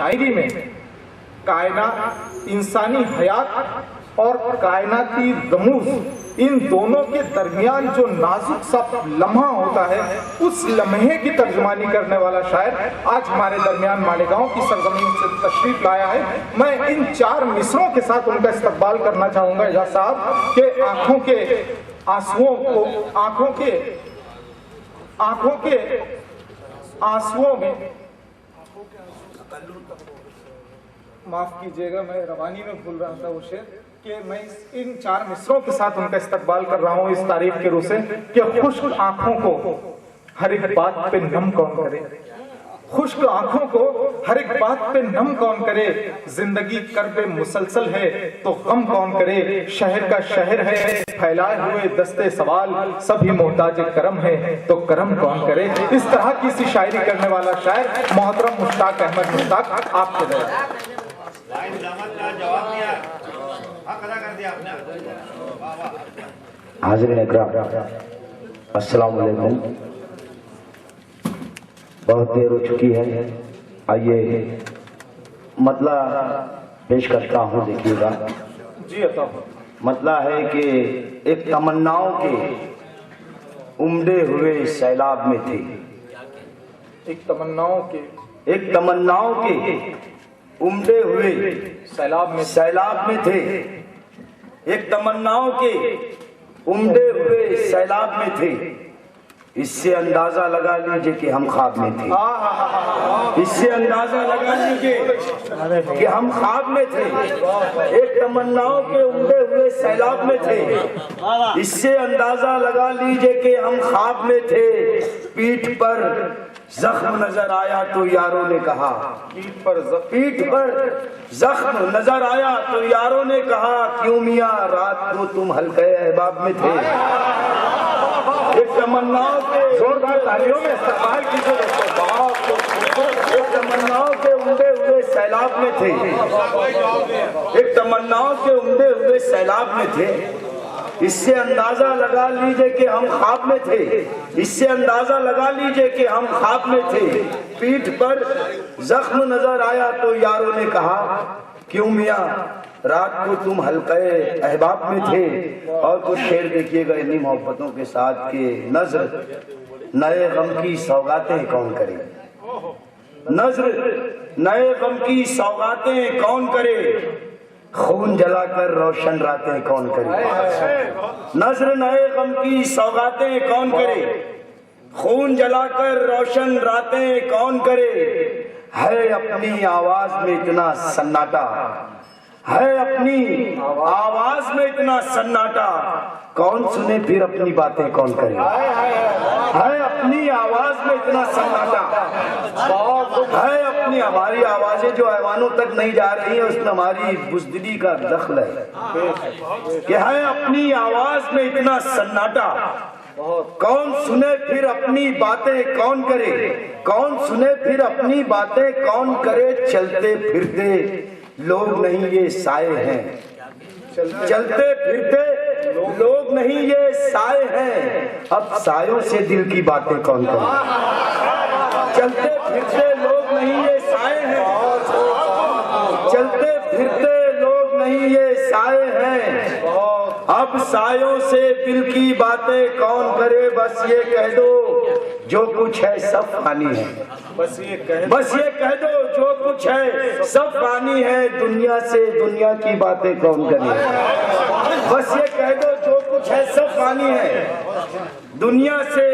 شاعری میں کائنات، انسانی حیات اور کائناتی رموز، ان دونوں کے درمیان جو نازک سا لمحہ ہوتا ہے، اس لمحے کی ترجمانی کرنے والا شاعر آج ہمارے درمیان مالیگاؤں کی سرزمین سے تشریف لایا ہے۔ میں ان 4 مصروں کے ساتھ ان کا استقبال کرنا چاہوں گا اعجاز صاحب کہ آنکھوں کے آنسوؤں کو، آنکھوں کے آنسوؤں میں، معاف کیجئے گا میں روانی میں بھول رہا تھا وہ شعر، کہ میں ان 4 مصروں کے ساتھ ان کا استقبال کر رہا ہوں اس تعریف کے روح سے کہ خشک آنکھوں کو ہر ایک بات پہ نم کون کرے، خشک آنکھوں کو ہر ایک بات پہ نم کون کرے، زندگی کرب مسلسل ہے تو غم کون کرے، شہر کا شہر ہے پھیلائے ہوئے دستے سوال، سبھی محتاج کرم ہے تو کرم کون کرے۔ اس طرح کی سی شاعری کرنے والا شاعر محترم مشتاق احمد مشتاق آپ کے درمیان۔ حاضرین اکرام السلام علیکم۔ بہت دیر ہو چکی ہے، آئیے مطلع پیش کرتا ہوں، دیکھیے گا۔ جی عطا مطلع ہے کہ ایک تمناؤں کے امڈے ہوئے سیلاب میں تھے، ایک تمناؤں کے امڈے ہوئے سیلاب میں تھے، ایک تمناؤں کے امڈے ہوئے سیلاب میں تھے، اس سے اندازہ لگا لیجئے کہ ہم خواب میں تھے، اس سے اندازہ لگا لیجئے کہ ہم خواب میں تھے، ایک تمناؤں کے امڈے ہوئے سیلاب میں تھے، اس سے اندازہ لگا لیجئے کہ ہم خواب میں تھے، پیٹھ پر زخم نظر آیا تو یاروں نے کہا، پیٹھ پر زخم نظر آیا تو یاروں نے کہا، کیوں میاں رات کو تم حلقہ احباب میں تھے۔ ایک تمناؤں کے زوردار تالیوں میں استقبال کیجئے ایک تمناؤں کے امڈے ہوئے سیلاب میں تھے، ایک تمناؤں کے امڈے ہوئے سیلاب میں تھے، اس سے اندازہ لگا لیجئے کہ ہم خواب میں تھے، اس سے اندازہ لگا لیجئے کہ ہم خواب میں تھے، پیٹھ پر زخم نظر آیا تو یاروں نے کہا، کیوں میاں رات کو تم حلقہ احباب میں تھے۔ اور کچھ شعر دیکھیے گا اتنی محبتوں کے ساتھ کہ نظر نئے غم کی سوغاتیں کون کرے، نظر نئے غم کی سوغاتیں کون کرے، خون جلا کر روشن راتیں کون کرے، نظر نئے غم کی سوغاتیں کون کرے، خون جلا کر روشن راتیں کون کرے، ہے اپنی آواز میں اتنا سناٹا، ہے اپنی آواز میں اتنا سناٹا، کون سنے پھر اپنی باتیں کون کرے، ہے اپنی آواز میں اتنا سناٹا، ہے اپنی، ہماری آوازیں جو ایوانوں تک نہیں جا رہی ہیں اس میں ہماری بزدلی کا دخل ہے کہ ہے اپنی آواز میں اتنا سناٹا، کون سنے پھر اپنی باتیں کون کرے، کون سنے پھر اپنی باتیں کون کرے، چلتے پھرتے لوگ نہیں یہ سائے ہیں، چلتے پھرتے لوگ نہیں یہ سائے ہیں، اب سایوں سے دل کی باتیں کون کرے، چلتے پھرتے لوگ نہیں یہ سائے ہیں، چلتے پھرتے لوگ نہیں یہ سائے ہیں، اب سایوں سے دل کی باتیں کون کرے، بس یہ کہہ دو جو کچھ ہے سب فانی ہے، بس یہ کہہ دو جو کچھ ہے سب فانی ہے، دنیا سے دنیا کی باتیں کون کرے، بس یہ کہہ دو جو کچھ ہے سب فانی ہے، دنیا سے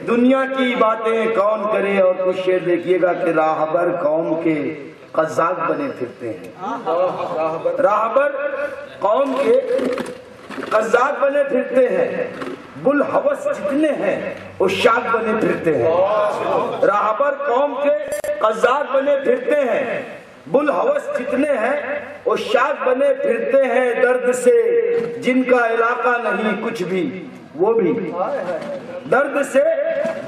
دنیا کی باتیں کون کرے۔ اور کچھ شعر دیکھیے گا کہ راہبر قوم کے قزاق بنے پھرتے ہیں، راہبر قوم کے قزاق بنے پھرتے ہیں، بلحوث جتنے ہیں عشاق بنے پھرتے ہیں، راہبر قوم کے قزاق بنے پھرتے ہیں، بلحوث جتنے ہیں عشاق بنے پھرتے ہیں، درد سے جن کا علاقہ نہیں کچھ بھی وہ بھی، درد سے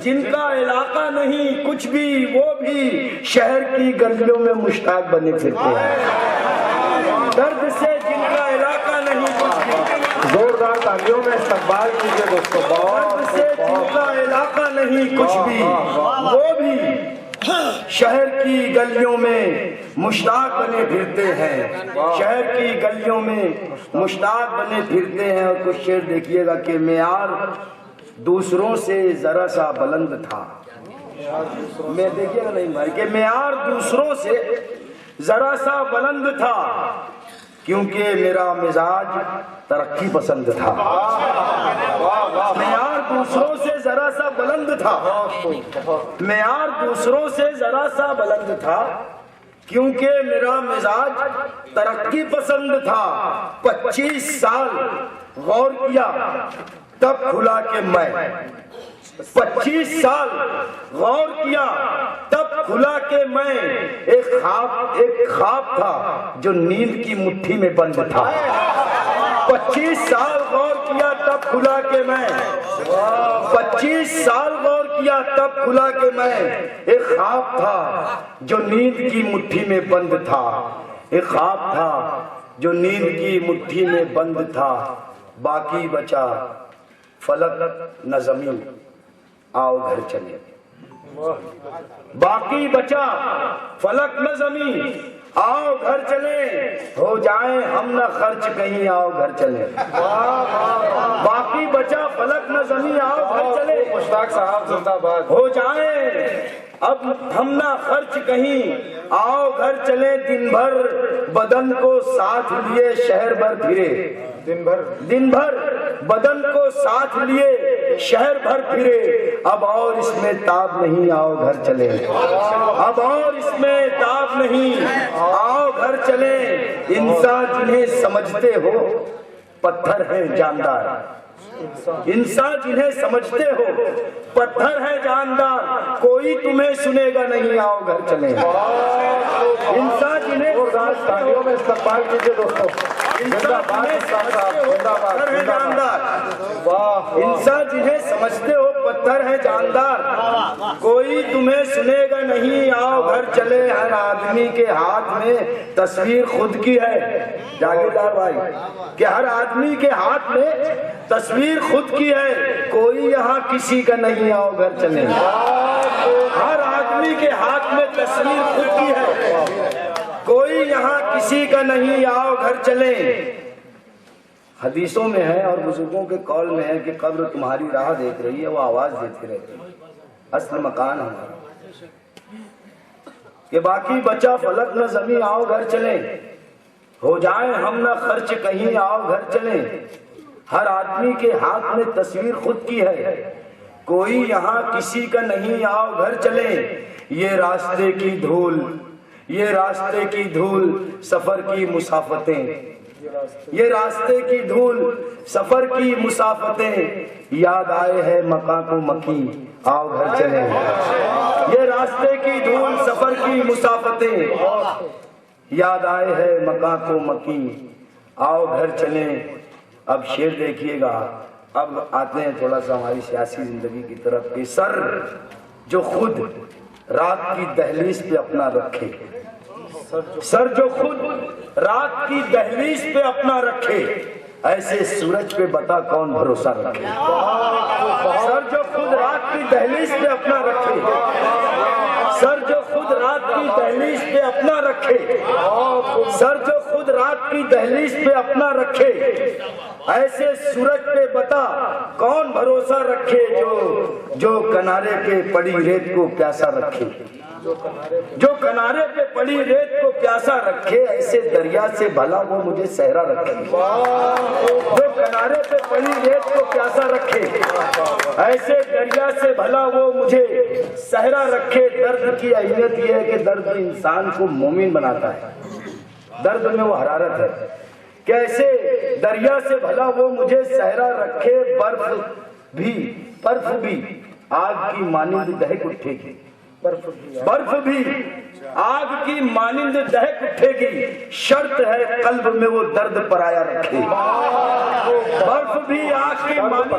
جن کا علاقہ نہیں کچھ بھی وہ بھی شہر کی گلیوں میں مشتاق بنے پھرتے ہیں، درد سے جن کا علاقہ نہیں کچھ بھی، زوردار تالیوں میں استقبال کیجئے دوستو، درد سے جن کا علاقہ نہیں کچھ بھی وہ بھی شہر کی گلیوں میں مشتاق بنے پھرتے ہیں، شہر کی گلیوں میں مشتاق بنے پھرتے ہیں۔ اور کچھ شعر دیکھیے گا کہ معیار دوسروں سے ذرا سا بلند تھا، میں دیکھیے گا نہیں بھائی کہ معیار دوسروں سے ذرا سا بلند تھا، کیونکہ میرا مزاج ترقی پسند تھا۔ معیار دوسروں سے ذرا سا بلند تھا، معیار دوسروں سے ذرا سا بلند تھا، کیونکہ میرا مزاج ترقی پسند تھا۔ 25 سال غور کیا تب کھلا کہ میں، 25 سال غور کیا تب کھلا کہ میں ایک خواب تھا جو نیند کی مٹھی میں بند تھا۔ 25 سال غور کیا تب کھلا کہ میں، 25 سال غور کیا تب کھلا کہ میں ایک خواب تھا جو نیند کی مٹھی میں بند تھا، ایک خواب تھا جو نیند کی مٹھی میں بند تھا۔ باقی بچا فلک نہ زمین، آؤ گھر چلے، باقی بچا فلک نہ زمین، آؤ گھر چلے، ہو جائیں ہم نہ خرچ کہیں، آؤ گھر چلے۔ باقی بچا فلک نہ زمین، آؤ گھر چلے، مشتاق صاحب زندہ باد۔ ہو جائیں اب ہم نہ خرچ کہیں، آؤ گھر چلے، دن بھر بدن کو ساتھ لیے شہر بھر پھرے، دن بھر بدن کو ساتھ لیے شہر بھر پھرے، اب اور اس میں تاب نہیں، آؤ گھر چلے، اب اور اس میں تاب نہیں، آؤ گھر چلے۔ انسان جنہیں سمجھتے ہو پتھر ہیں جاندار، انسان جنہیں سمجھتے ہو پتھر ہے جاندار، کوئی تمہیں سنے گا نہیں، آؤ گھر چلیں۔ انسان جنہیں تالیوں میں استقبال کیجیے دوستوں۔ انسان جنہیں سمجھتے ہو پتھر ہے جاندار، کوئی تمہیں سنے گا نہیں، آؤ گھر چلے۔ ہر آدمی کے ہاتھ میں تصویر خود کی ہے، جاگیردار بھائی، کہ ہر آدمی کے ہاتھ میں تصویر خود کی ہے، کوئی یہاں کسی کا نہیں، آؤ گھر چلیں۔ ہر آدمی کے ہاتھ میں تصویر خود کی ہے، کوئی یہاں کسی کا نہیں، آؤ گھر چلیں۔ حدیثوں میں ہے اور بزرگوں کے قول میں ہے کہ قبر تمہاری راہ دیکھ رہی ہے، وہ آواز دیتی رہتی ہے، اصل مکان ہمارا، کہ باقی بچا فلک نہ زمین، آؤ گھر چلیں، ہو جائیں ہم نہ خرچ کہیں، آؤ گھر چلیں۔ ہر آدمی کے ہاتھ میں تصویر خود کی ہے، کوئی یہاں کسی کا نہیں، آؤ گھر چلیں۔ یہ راستے کی دھول، یہ راستے کی دھول سفر کی مسافتیں، یہ راستے کی دھول سفر کی مسافتیں، یاد آئے ہے مکاں کو مکی، آؤ گھر چلیں۔ یہ راستے کی دھول سفر کی مسافتیں، یاد آئے ہے مکاں کو مکی، آؤ گھر چلیں۔ اب شعر دیکھیے گا، اب آتے ہیں تھوڑا سا ہماری سیاسی زندگی کی طرف کہ سر جو خود رات کی دہلیز پہ اپنا رکھے، سر جو خود رات کی دہلیز پہ اپنا رکھے، ایسے سورج پہ بتا کون بھروسہ رکھے۔ سر جو خود رات کی دہلیز پہ اپنا رکھے، سر جو خود رات کی دہلیز پہ اپنا رکھے، سر جو خود رات کی دہلیز پہ اپنا رکھے، ایسے سورج پہ بتا کون بھروسہ رکھے، جو کنارے پہ پڑی ریت کو پیاسا رکھے، جو کنارے پہ پڑی ریت کو پیاسا رکھے، ایسے دریا سے بھلا وہ مجھے صحرا رکھے، جو کنارے پہ پڑی ریت کو پیاسا رکھے، ایسے دریا سے بھلا وہ مجھے صحرا رکھے۔ درد کی اہمیت یہ ہے کہ درد انسان کو مومن بناتا ہے، درد میں وہ حرارت ہے، کیسے دریا سے بھلا وہ مجھے صحرا رکھے، برف بھی آگ کی مانند دہک اٹھے گی، برف بھی آگ کی مانند دہک اٹھے گی، شرط ہے قلب میں وہ درد پرایا رکھے۔ برف بھی آگ کی مانند،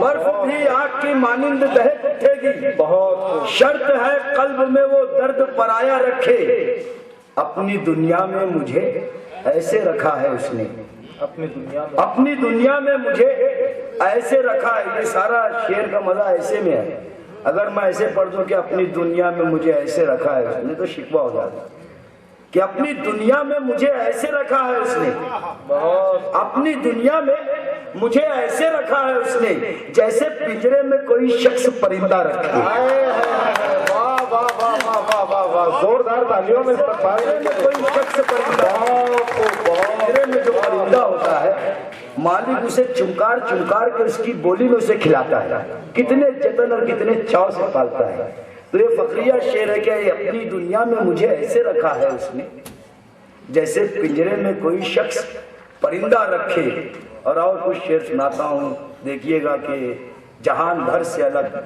برف بھی آگ کی مانند دہک اٹھے گی، شرط ہے قلب میں وہ درد پرایا رکھے۔ اپنی دنیا میں مجھے ایسے رکھا ہے اس نے، اپنی دنیا میں مجھے ایسے رکھا ہے۔ یہ سارا شعر کا مزہ ایسے میں ہے، اگر میں ایسے پڑھ دوں کہ اپنی دنیا میں مجھے ایسے رکھا ہے اس نے تو شکوہ ہو جاتا کہ اپنی دنیا میں مجھے ایسے رکھا ہے اس نے، اپنی دنیا میں مجھے ایسے رکھا ہے اس نے جیسے پنجرے میں کوئی شخص پرندہ رکھے۔ واہ واہ واہ واہ واہ واہ واہ، زوردار تالیوں میں پنجرے میں کوئی شخص پرندہ، پنجرے میں جو پرندہ ہوتا ہے مالک اسے چمکار چمکار کے اس کی بولی میں اسے کھلاتا ہے، کتنے جتن اور کتنے چاؤ سے پالتا ہے۔ تو یہ فقریہ شعر ہے کہ اپنی دنیا میں مجھے ایسے رکھا ہے اس نے جیسے پنجرے میں کوئی شخص پرندہ رکھے۔ اور کچھ شعر سناتا ہوں، دیکھیے گا کہ جہان بھر سے الگ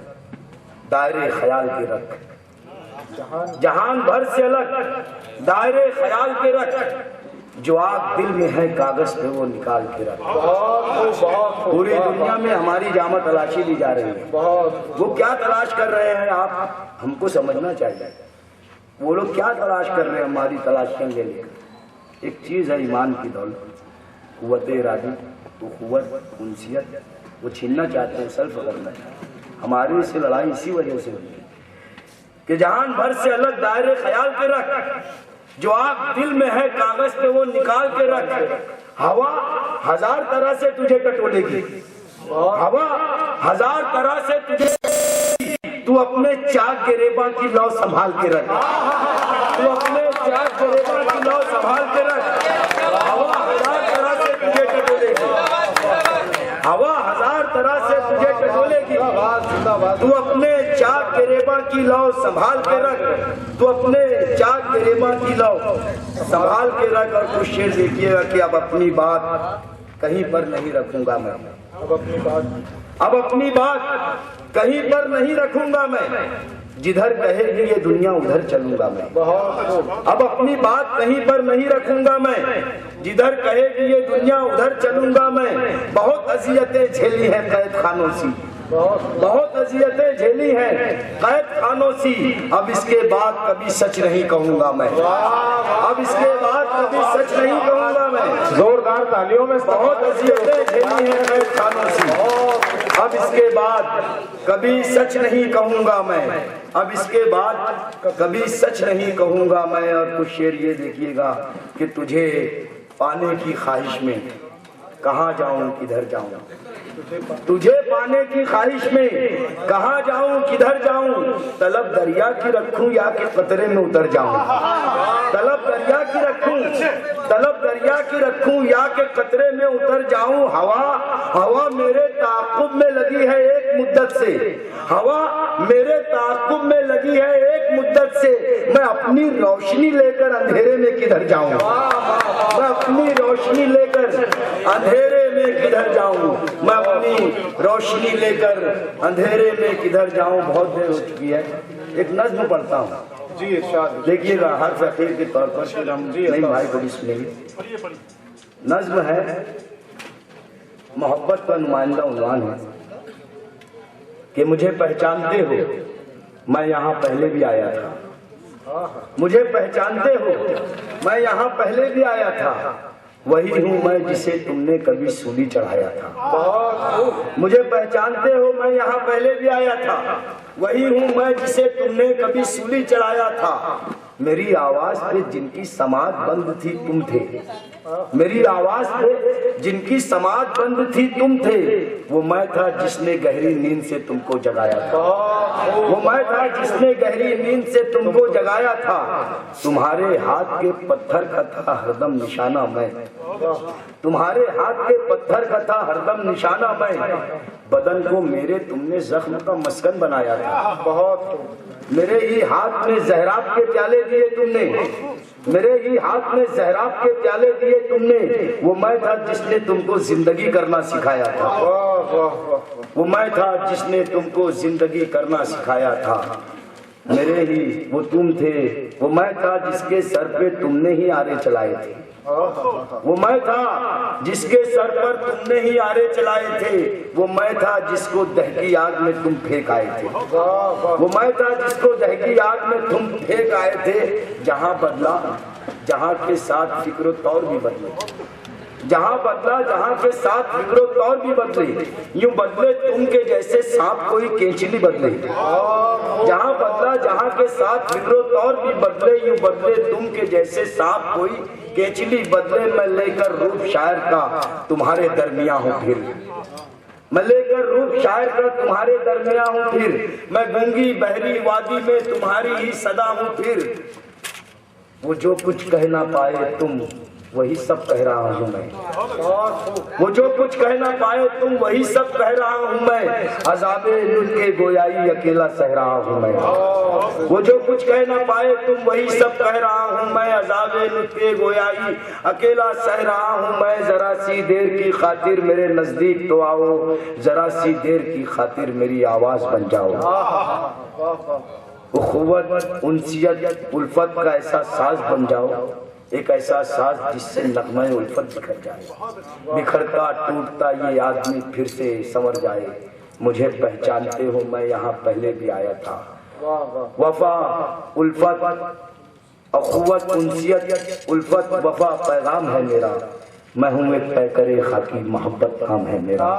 دائرے خیال کے رکھ، جہان بھر سے الگ دائرے خیال کے رکھ، جو آگ دل میں ہے کاغذ پہ وہ نکال کے رکھ۔ پوری دنیا میں ہماری جامع تلاشی لی جا رہی ہے، وہ کیا تلاش کر رہے ہیں آپ ہم کو سمجھنا چاہیے، وہ لوگ کیا تلاش کر رہے ہیں ہماری تلاشیاں کے لیے۔ ایک چیز ہے ایمان کی دولت، قوت ارادی، قوت، انسیت، وہ چھیننا چاہتے ہیں، سلف کرنا چاہتے ہیں۔ ہماری سے لڑائی اسی وجہ سے ہوئی ہے کہ جہان بھر سے الگ دائرے خیال کے رکھ، جو آگ دل میں ہے کاغذ پہ وہ نکال کے رکھ۔ ہوا ہزار طرح سے تجھے ٹٹولے گی، ہوا ہزار طرح سے تجھے، تو اپنے چاک گریباں کی لو سنبھال کے رکھ، تو اپنے چاک گریباں کی لو سنبھال کے رکھ۔ ہوا ہزار طرح سے تجھے ٹٹولے گی، ہوا ہزار طرح سے تجھے ٹٹولے گی، تو اپنے چاک گریباں کی لو سنبھال کے رکھ، تو اپنے چاک گریباں کی لو سنبھال کے رکھ۔ اور کچھ شعر دیکھیے گا کہ اب اپنی بات کہیں پر نہیں رکھوں گا میں، اب اپنی بات کہیں پر نہیں رکھوں گا میں، جدھر کہے گی یہ دنیا ادھر چلوں گا میں۔ اب اپنی بات کہیں پر نہیں رکھوں گا میں، جدھر کہے گی یہ دنیا ادھر چلوں گا میں۔ بہت اذیتیں جھیلی ہیں قید خانوں سی، بہت اذیتیں جھیلی ہیں قید خانوں سی، اب اس کے بعد کبھی سچ نہیں کہوں گا میں، اب اس کے بعد کبھی سچ نہیں کہوں گا میں۔ زوردار تالیوں میں، بہت اذیتیں جھیلی ہیں قید خانوں سی، اب اس کے بعد کبھی سچ نہیں کہوں گا میں، اب اس کے بعد کبھی سچ نہیں کہوں گا میں۔ اور کچھ شعر یہ دیکھیے گا کہ تجھے پانے کی خواہش میں کہاں جاؤں کدھر جاؤں، تجھے پانے کی خواہش میں کہاں جاؤں کدھر جاؤں، طلب دریا کی رکھوں یا کہ قطرے میں اتر جاؤں، طلب دریا کی رکھوں، طلب دریا کی رکھوں یا کہ قطرے میں اتر جاؤں۔ ہوا میرے تعاقب میں لگی ہے ایک مدت سے، ہوا میرے تعاقب میں لگی ہے ایک مدت سے، میں اپنی روشنی لے کر اندھیرے میں کدھر جاؤں، میں اپنی روشنی لے کر اندھیرے میں کدھر جاؤں، میں اپنی روشنی لے کر اندھیرے میں کدھر جاؤں۔ بہت دیر ہو چکی ہے، ایک نظم پڑھتا ہوں، جی ارشاد، دیکھیے گا ہر فقیر کے طور پر پھر ہم نئی بھائی کو بھی سنیں گے۔ نظم ہے، محبت کا نمائندہ عنوان ہے کہ مجھے پہچانتے ہو میں یہاں پہلے بھی آیا تھا، مجھے پہچانتے ہو میں یہاں پہلے بھی آیا تھا، وہی ہوں میں جسے تم نے کبھی سولی چڑھایا تھا، مجھے پہچانتے ہو میں یہاں پہلے بھی آیا تھا، وہی ہوں میں جسے تم نے کبھی سولی چڑھایا تھا۔ میری آواز پہ جن کی سماعت بند تھی تم تھے، میری آواز پہ جن کی سماعت بند تھی تم تھے، وہ میں تھا جس نے گہری نیند سے تم کو جگایا تھا، وہ میں تھا جس نے گہری نیند سے تم کو جگایا تھا۔ تمہارے ہاتھ کے پتھر کا تھا ہر دم نشانہ میں، تمہارے ہاتھ کے پتھر کا تھا ہر دم نشانہ میں، بدن کو میرے تم نے زخم کا مسکن بنایا تھا، بہت میرے ہی ہاتھ میں زہراب کے پیالے دیے تم نے، میرے ہی ہاتھ میں زہراب کے پیالے دیے تم نے، وہ میں تھا جس نے تم کو زندگی کرنا سکھایا تھا، وہ میں تھا جس نے تم کو زندگی کرنا سکھایا تھا، میرے ہی وہ تم تھے، وہ میں تھا جس کے سر پہ تم نے ہی آرے چلائے تھے، وہ میں تھا جس کے سر پر تم نے ہی آرے چلائے تھے، وہ میں تھا جس کو دہکی آگ میں تم پھینک آئے تھے، وہ میں تھا جس کو دہکی آگ میں تم پھینک آئے تھے، جہاں بدلا جہاں کے ساتھ فکر و طور بھی بدلے، جہاں بدلا جہاں کے ساتھ فکر و طور بھی بدلے، یوں بدلے تم کے جیسے سانپ کوئی کینچلی بدلے۔ جہاں بدلا جہاں کے ساتھ فکر و طور بھی بدلے، یوں بدلے تم کے جیسے سانپ کوئی کینچلی بدلے۔ میں لے کر روپ شاعر کا تمہارے درمیاں ہوں پھر، میں لے کر روپ شاعر کا تمہارے درمیاں ہوں پھر، میں گنگی بحری وادی میں تمہاری ہی صدا ہوں پھر۔ وہ جو کچھ کہہ نہ پائے تم وہی سب کہہ رہا ہوں میں، وہ جو کچھ کہہ نہ پائے تم وہی سب کہہ رہا ہوں میں، عذاب لطف گویائی اکیلا سہ رہا ہوں میں۔ وہ جو کچھ کہہ نہ پائے تم وہی سب کہہ رہا ہوں میں، عذاب لطف گویائی اکیلا سہ رہا ہوں میں۔ ذرا سی دیر کی خاطر میرے نزدیک تو آؤ، ذرا سی دیر کی خاطر میری آواز بن جاؤ۔ اخوت، انسیت، الفت کا ایسا ساز بن جاؤ، ایک ایسا ساز جس سے نغمہ الفت بکھر جائے، بکھرتا ٹوٹتا یہ آدمی پھر سے سنور جائے۔ مجھے پہچانتے ہو میں یہاں پہلے بھی آیا تھا۔ وفا، الفت، اخوت، انسیت، الفت، وفا پیغام ہے میرا، میں ہوں ایک پیکرے خاکی، محبت کام ہے میرا۔